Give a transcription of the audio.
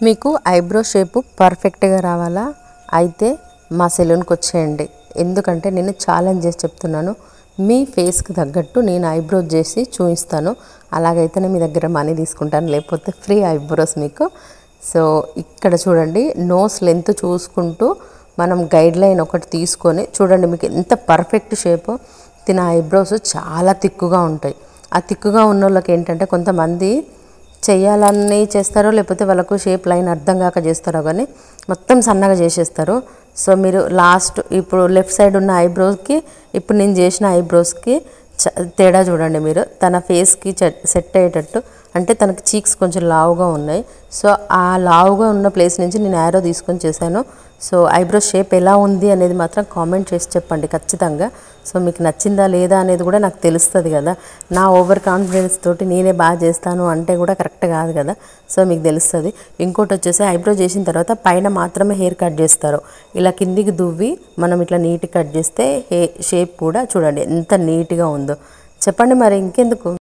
మీకు eyebrow shape పర్ఫెక్ట్గా రావాలా అయితే మా సెలూన్కి వచ్చేయండి. ఎందుకంటే నేను ఛాలెంజ్ చేసి చెప్తున్నాను, మీ ఫేస్కి తగ్గట్టు నేను ఐబ్రోస్ చేసి చూపిస్తాను. అలాగైతేనే మీ దగ్గర మనీ తీసుకుంటాను, లేకపోతే ఫ్రీ ఐబ్రోస్ మీకు. సో ఇక్కడ చూడండి, నోస్ లెంత్ చూసుకుంటూ మనం గైడ్ లైన్ ఒకటి తీసుకొని చూడండి, మీకు ఎంత పర్ఫెక్ట్ షేపు. తిన ఐబ్రోస్ చాలా తిక్కుగా ఉంటాయి. ఆ తిక్కుగా ఉన్న వాళ్ళకి ఏంటంటే కొంతమంది చేయాలని చేస్తారో, లేకపోతే వాళ్ళకు షేప్ లైన్ అర్థం కాక చేస్తారో కానీ మొత్తం సన్నగా చేసేస్తారు. సో మీరు లాస్ట్ ఇప్పుడు లెఫ్ట్ సైడ్ ఉన్న ఐబ్రోస్కి ఇప్పుడు నేను చేసిన ఐబ్రోస్కి తేడా చూడండి మీరు. తన ఫేస్కి సెట్ అయ్యేటట్టు, అంటే తనకి చీక్స్ కొంచెం లావుగా ఉన్నాయి. సో ఆ లావుగా ఉన్న ప్లేస్ నుంచి నేను యారో తీసుకొని చేశాను. సో ఐబ్రో షేప్ ఎలా ఉంది అనేది మాత్రం కామెంట్ చేసి చెప్పండి ఖచ్చితంగా. సో మీకు నచ్చిందా లేదా అనేది కూడా నాకు తెలుస్తుంది కదా. నా ఓవర్ కాన్ఫిడెన్స్ తోటి నేనే బాగా చేస్తాను అంటే కూడా కరెక్ట్ కాదు కదా. సో మీకు తెలుస్తుంది. ఇంకోటి వచ్చేసి ఐబ్రో చేసిన తర్వాత పైన మాత్రమే హెయిర్ కట్ చేస్తారు. ఇలా కిందికి దువ్వి మనం ఇట్లా నీట్గా కట్ చేస్తే షేప్ కూడా చూడండి ఎంత నీట్గా ఉందో. చెప్పండి మరి ఇంకెందుకు.